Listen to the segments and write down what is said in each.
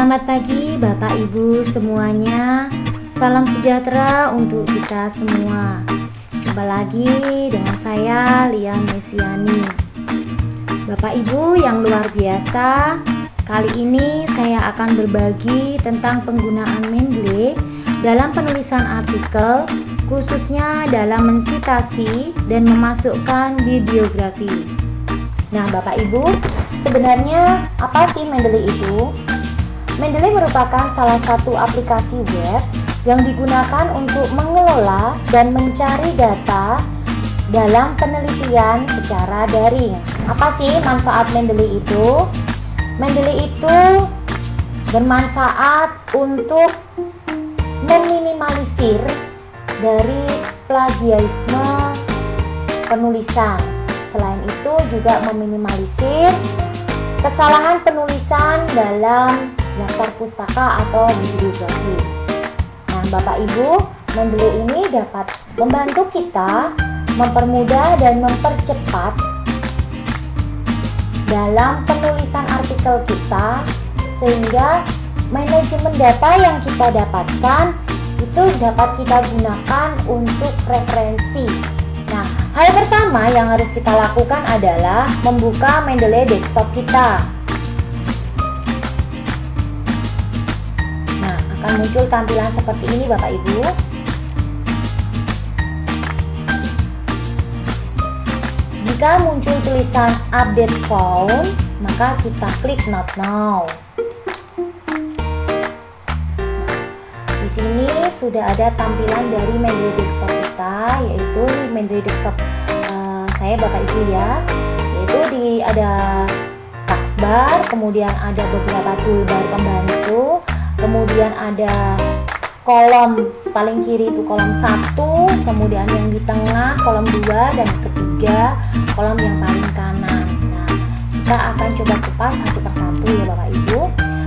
Selamat pagi Bapak Ibu semuanya. Salam sejahtera untuk kita semua. Jumpa lagi dengan saya Lia Mesiani. Bapak Ibu yang luar biasa, kali ini saya akan berbagi tentang penggunaan Mendeley dalam penulisan artikel, khususnya dalam mensitasi dan memasukkan bibliografi. Nah Bapak Ibu, sebenarnya apa sih Mendeley itu? Mendeley merupakan salah satu aplikasi web yang digunakan untuk mengelola dan mencari data dalam penelitian secara daring. Apa sih manfaat Mendeley itu? Mendeley itu bermanfaat untuk meminimalisir dari plagiarisme penulisan. Selain itu juga meminimalisir kesalahan penulisan dalam daftar pustaka atau bibliografi. Nah, Bapak Ibu, Mendeley ini dapat membantu kita mempermudah dan mempercepat dalam penulisan artikel kita, sehingga manajemen data yang kita dapatkan itu dapat kita gunakan untuk referensi. Nah, hal pertama yang harus kita lakukan adalah membuka Mendeley desktop kita. Nah, akan muncul tampilan seperti ini Bapak Ibu. Jika muncul tulisan update found, maka kita klik not now. Di sini sudah ada tampilan dari Mendeley desktop kita, yaitu Mendeley desktop saya Bapak Ibu ya, yaitu ada taskbar, kemudian ada beberapa toolbar pembantu, kemudian ada kolom paling kiri itu kolom 1, kemudian yang di tengah kolom 2, dan ketiga kolom yang paling kanan. Nah, kita akan coba kupas satu persatu ya Bapak Ibu.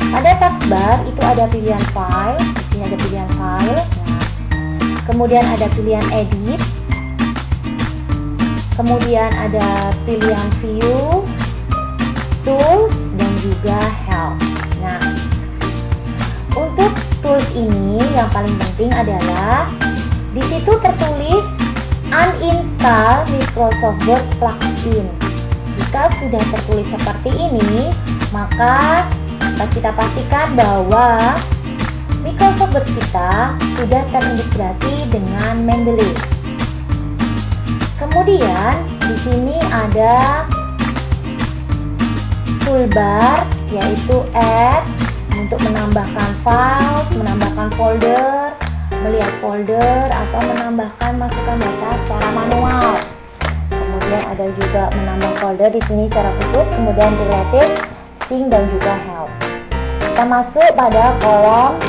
Pada taskbar itu ada pilihan file, di sini ada pilihan file. Nah, kemudian ada pilihan edit, kemudian ada pilihan view, tools, dan juga help. Nah, untuk tools ini yang paling penting adalah di situ tertulis uninstall Microsoft Word plugin. Jika sudah tertulis seperti ini, maka kita pastikan bahwa Microsoft Word kita sudah terintegrasi dengan Mendeley. Kemudian di sini ada toolbar, yaitu add, untuk menambahkan file, menambahkan folder, melihat folder, atau menambahkan masukan data secara manual. Kemudian ada juga menambah folder di sini secara khusus, kemudian related, sync, dan juga help. Kita masuk pada kolom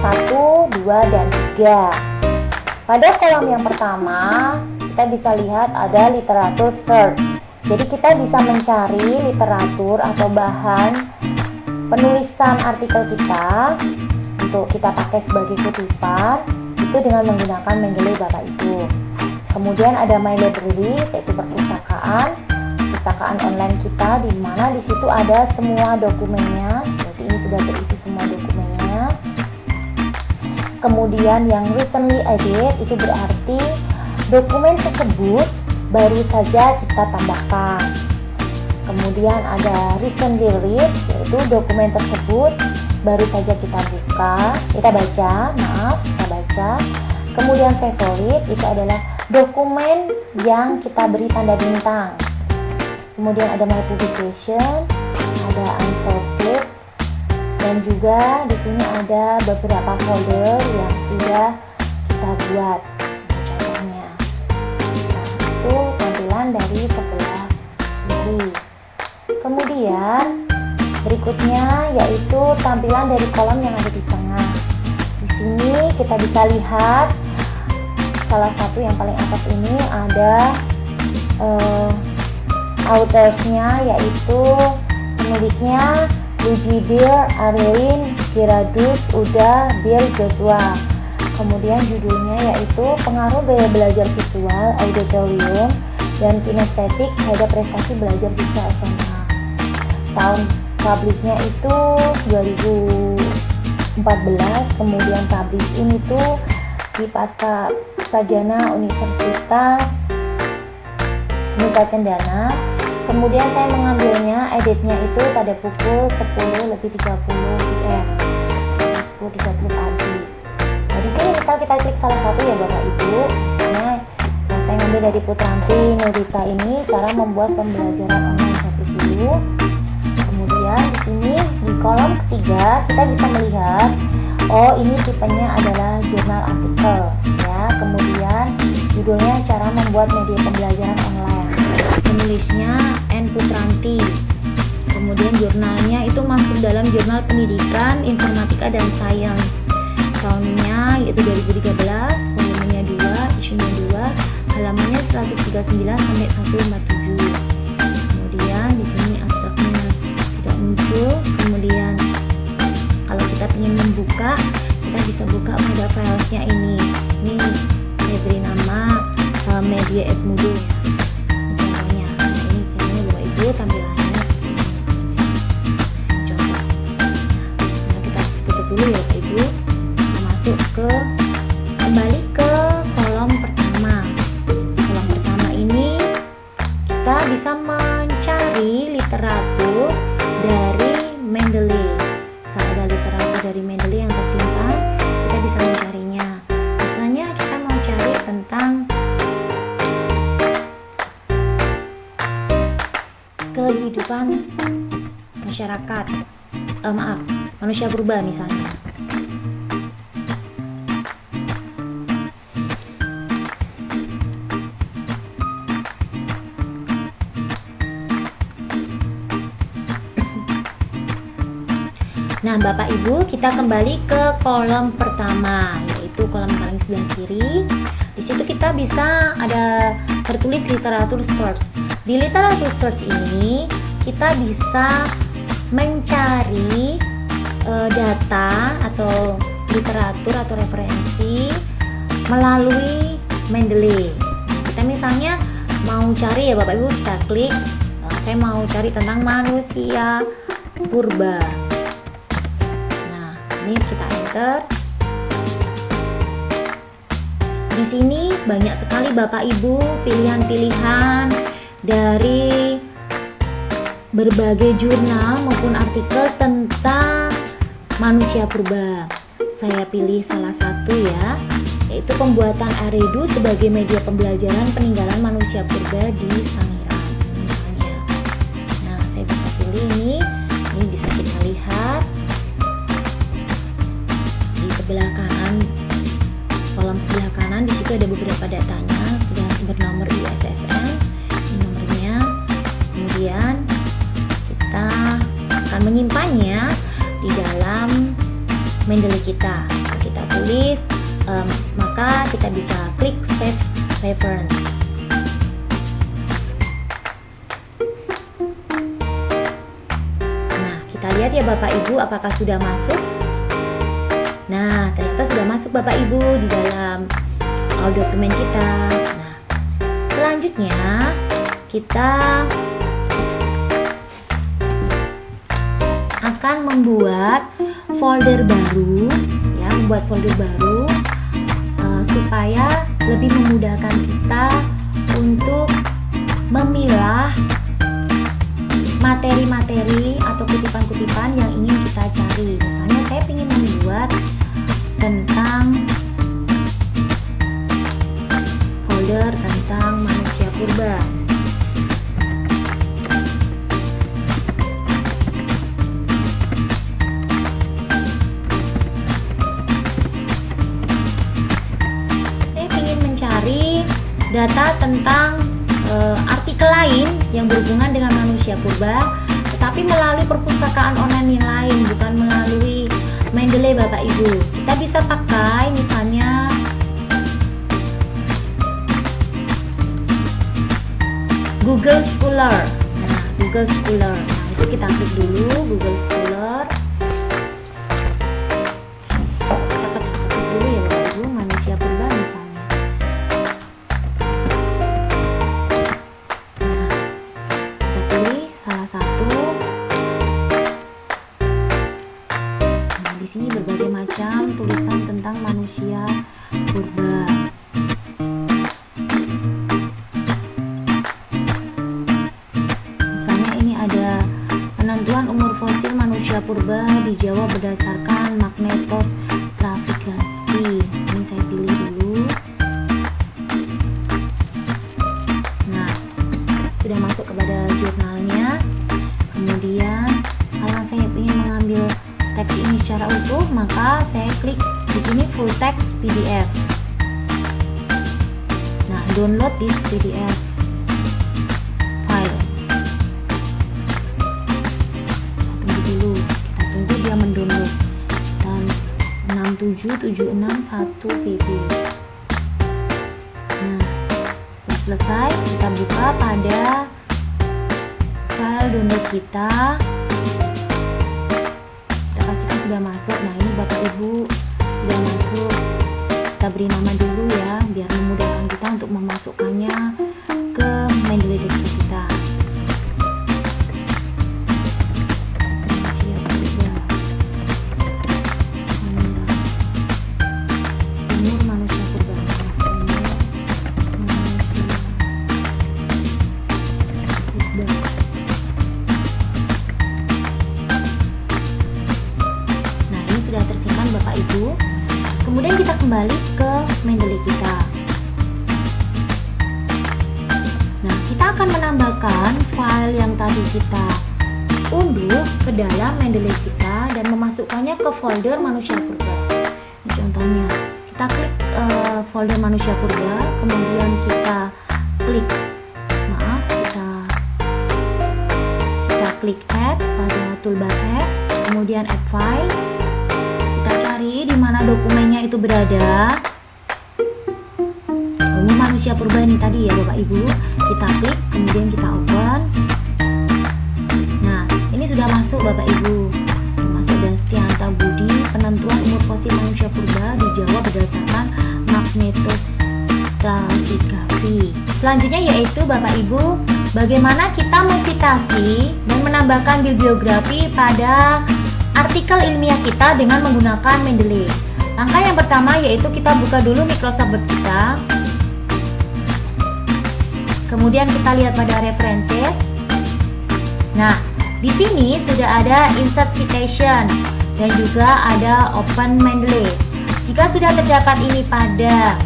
1, 2, dan 3. Pada kolom yang pertama, kita bisa lihat ada literatur search. Jadi kita bisa mencari literatur atau bahan penulisan artikel kita untuk kita pakai sebagai kutipan itu dengan menggunakan Mendeley Bapak Ibu. Kemudian ada My Library, yaitu perpustakaan online kita, di mana di situ ada semua dokumennya. Jadi ini sudah terisi semua dokumennya. Kemudian yang recently added itu berarti dokumen tersebut baru saja kita tambahkan. Kemudian ada recently read, yaitu dokumen tersebut baru saja kita baca. Kemudian favorite itu adalah dokumen yang kita beri tanda bintang. Kemudian ada my publication, ada unsorted, dan juga di sini ada beberapa folder yang sudah kita buat. Contohnya, nah, itu tampilan dari sebelah kiri. Kemudian berikutnya yaitu tampilan dari kolom yang ada di tengah. Di sini kita bisa lihat salah satu yang paling atas ini ada autorsnya, yaitu penulisnya Luigi Beer, Arlene Giradus, Uda Bill Joshua. Kemudian judulnya yaitu Pengaruh Gaya Belajar Visual Auditorium dan Kinestetik terhadap Prestasi Belajar Siswa SMA. Tahun publishnya itu 2000 2014, kemudian publish in itu di Pasca Sarjana Universitas Nusa Cendana. Kemudian saya mengambilnya editnya itu pada pukul 10:30 PM, 10:30 pagi. Nah, di sini misal kita klik salah satu ya Bapak Ibu, misalnya saya ngambil dari Putranti Nurita ini cara membuat pembelajaran online satu dulu. Kemudian di sini di kolom ketiga kita bisa melihat, oh ini tipenya adalah jurnal artikel ya. Kemudian judulnya cara membuat media pembelajaran online. Penulisnya N Putranti. Kemudian jurnalnya itu masuk dalam jurnal pendidikan, informatika dan sains. Tahunnya yaitu 2013, volumenya 2, isunya 2, halamannya 139 sampai 157. Kemudian di sini abstraknya tidak muncul. Kemudian kalau kita ingin membuka, kita bisa buka pada filesnya ini. Ini saya beri nama Media Edmodo ya. Caranya. Nah, ini caranya Bapak Ibu tampilannya seperti ini. Coba. Nah, kita tutup dulu ya Bapak Ibu. Kita masuk kembali ke kolom pertama. Kolom pertama ini kita bisa mencari literatur dari Mendeley. Ada literatur dari Mendeley yang tersimpan, kita bisa mencarinya. Misalnya kita mau cari tentang kehidupan masyarakat, manusia purba misalnya. Nah, Bapak Ibu, kita kembali ke kolom pertama, yaitu kolom paling sebelah kiri. Di situ kita bisa ada tertulis literatur search. Di literatur search ini kita bisa mencari data atau literatur atau referensi melalui Mendeley. Kita misalnya mau cari ya Bapak Ibu, kita klik. Saya mau cari tentang manusia purba. Ini kita enter. Di sini banyak sekali Bapak Ibu pilihan-pilihan dari berbagai jurnal maupun artikel tentang manusia purba. Saya pilih salah satu ya, yaitu pembuatan Aredu sebagai media pembelajaran peninggalan manusia purba di Sangiran misalnya. Nah, saya bisa pilih ini bisa kita lihat. Sebelah kanan, kolom sebelah kanan di situ ada beberapa datanya sudah bernomor ISSN, ini nomornya. Kemudian kita akan menyimpannya di dalam Mendeley kita. Kita tulis, maka kita bisa klik Save Reference. Nah, kita lihat ya Bapak Ibu apakah sudah masuk. Nah, ternyata sudah masuk Bapak Ibu di dalam dokumen kita. Nah, selanjutnya kita akan membuat folder baru, ya, supaya lebih memudahkan kita untuk memilah materi-materi atau kutipan-kutipan yang ingin kita cari. Misalnya saya ingin membuat tentang folder tentang manusia purba. Saya ingin mencari data tentang artikel lain yang berhubungan dengan manusia purba, tetapi melalui perpustakaan online yang lain, bukan melalui Mendeley Bapak Ibu. Kita bisa pakai misalnya Google Scholar. Nah, Google Scholar. Nah, itu kita klik dulu Google Scholar. Kita klik dulu ya Bapak Ibu, manusia purba misalnya. Nah, kita pilih salah satu. Nah, di sini berbagai macam tulisan tentang manusia purba. Misalnya ini ada penentuan umur fosil manusia purba di Jawa berdasarkan magnetostratigrafy. Ini saya pilih dulu. Nah, sudah masuk kepada jurnalnya. Kemudian kalau saya ingin mengambil teks ini secara utuh, maka saya klik di sini full text PDF. Nah, download this PDF file. Tunggu dulu, kita tunggu dia mendownload. Dan 67761 PB. Nah, setelah selesai, kita buka pada file download kita. Kita pastikan sudah masuk. Nah, ini Bapak Ibu sudah masuk. Kita beri nama dulu ya, biar memudahkan kita untuk memasukkannya ke Mendeley desktop kita. Manusia purba. Umur manusia purba. Umur manusia purba. Nah, ini sudah tersimpan Bapak Ibu. Kemudian kita kembali ke Mendeley kita. Nah, kita akan menambahkan file yang tadi kita unduh ke dalam Mendeley kita dan memasukkannya ke folder manusia purba. Ini contohnya, kita klik folder manusia purba, kemudian kita klik kita klik add pada toolbar add, kemudian add files. Kita cari di mana dokumennya itu berada. Ini manusia purba ini tadi ya Bapak Ibu. Kita klik, kemudian kita open. Nah, ini sudah masuk Bapak Ibu. Masuk dan Setianta Budi, penentuan umur fosil manusia purba di Jawa berdasarkan magnetostratigrafy. Selanjutnya yaitu Bapak Ibu, bagaimana kita mensitasi dan menambahkan bibliografi pada artikel ilmiah kita dengan menggunakan Mendeley. Langkah yang pertama yaitu kita buka dulu Microsoft Word kita. Kemudian kita lihat pada references. Nah, di sini sudah ada insert citation dan juga ada open Mendeley. Jika sudah terdapat ini pada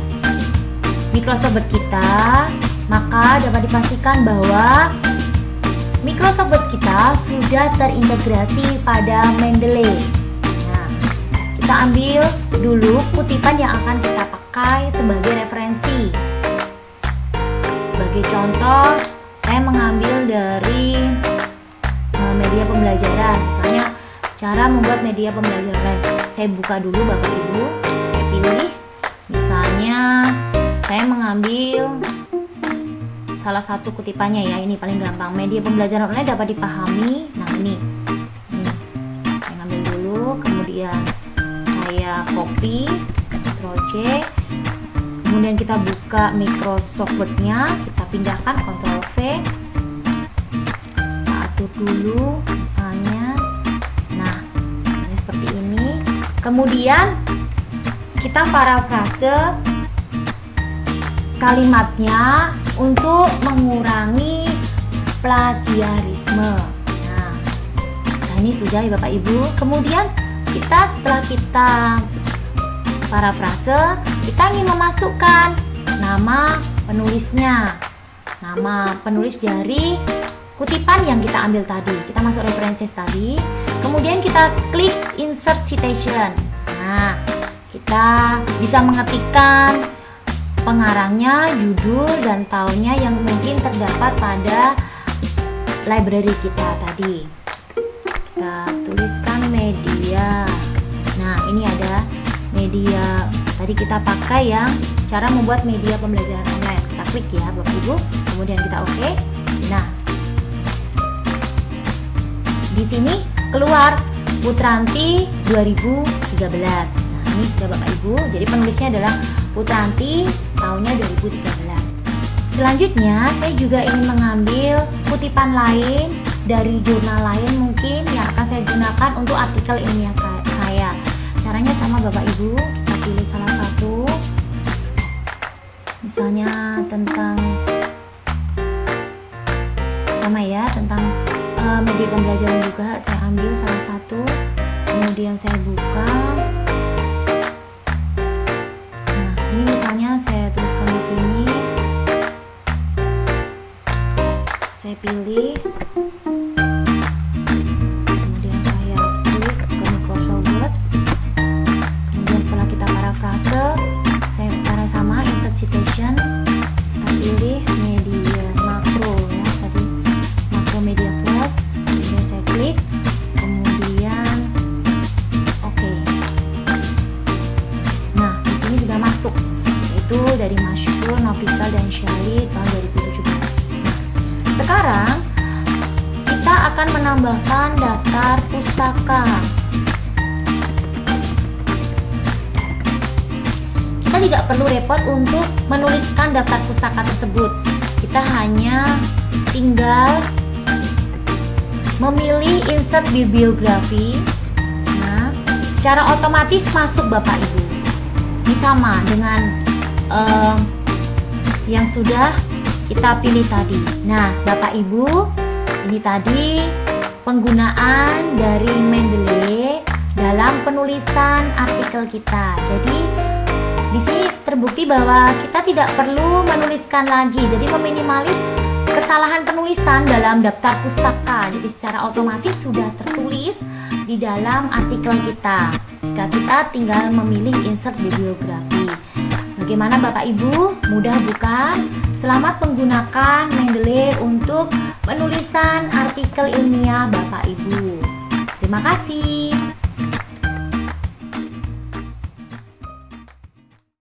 Microsoft Word kita, maka dapat dipastikan bahwa Microsoft Word kita sudah terintegrasi pada Mendeley. Nah, kita ambil dulu kutipan yang akan kita pakai sebagai referensi. Sebagai contoh, saya mengambil dari media pembelajaran. Misalnya, cara membuat media pembelajaran. Saya buka dulu Bapak Ibu. Saya pilih. Misalnya, saya mengambil salah satu kutipannya ya, ini paling gampang. Media pembelajaran online dapat dipahami. Nah, ini saya ambil dulu, kemudian saya copy, Ctrl C, kemudian kita buka Microsoft Word-nya, kita pindahkan, Ctrl V, kita atur dulu misalnya. Nah, ini seperti ini. Kemudian kita parafrase kalimatnya untuk mengurangi plagiarisme. Nah, ini sudah ya Bapak Ibu. Kemudian setelah kita parafrase, kita ingin memasukkan nama penulisnya, nama penulis dari kutipan yang kita ambil tadi. Kita masuk references tadi, kemudian kita klik insert citation. Nah, kita bisa mengetikkan pengarangnya, judul, dan tahunnya yang mungkin terdapat pada library kita tadi. Kita tuliskan media. Nah, ini ada media. Tadi kita pakai yang cara membuat media pembelajaran online. Kita klik ya Bapak Ibu, kemudian kita oke. Nah, di sini keluar Putranti 2013. Nah, ini sudah Bapak Ibu. Jadi penulisnya adalah Putranti, tahunnya 2013. Selanjutnya, saya juga ingin mengambil kutipan lain dari jurnal lain mungkin yang akan saya gunakan untuk artikel ilmiah saya. Ibu. Kita pilih salah satu, misalnya tentang sama ya, tentang media pembelajaran juga. Saya ambil salah satu, kemudian saya buka. Nah, ini misalnya saya tuliskan di sini. Saya pilih, kemudian saya klik ke Microsoft Word. Kemudian setelah kita parafrase, saya cara sama insert citation. Kita pilih media makro ya, tadi makro media flash. Kemudian saya klik, kemudian oke. Nah, di sini sudah masuk, yaitu dari Masyhur, Nofisal dan Syahli tahun 2017. Sekarang kita akan menambahkan daftar pustaka. Kita tidak perlu repot untuk menuliskan daftar pustaka tersebut. Kita hanya tinggal memilih insert bibliografi. Nah, secara otomatis masuk Bapak Ibu. Ini sama dengan yang sudah kita pilih tadi. Nah, Bapak Ibu, ini tadi penggunaan dari Mendeley dalam penulisan artikel kita. Jadi di sini terbukti bahwa kita tidak perlu menuliskan lagi. Jadi meminimalis kesalahan penulisan dalam daftar pustaka. Jadi secara otomatis sudah tertulis di dalam artikel kita. Jika kita tinggal memilih insert bibliografi. Bagaimana Bapak Ibu? Mudah bukan? Selamat menggunakan Mendeley untuk penulisan artikel ilmiah Bapak Ibu. Terima kasih.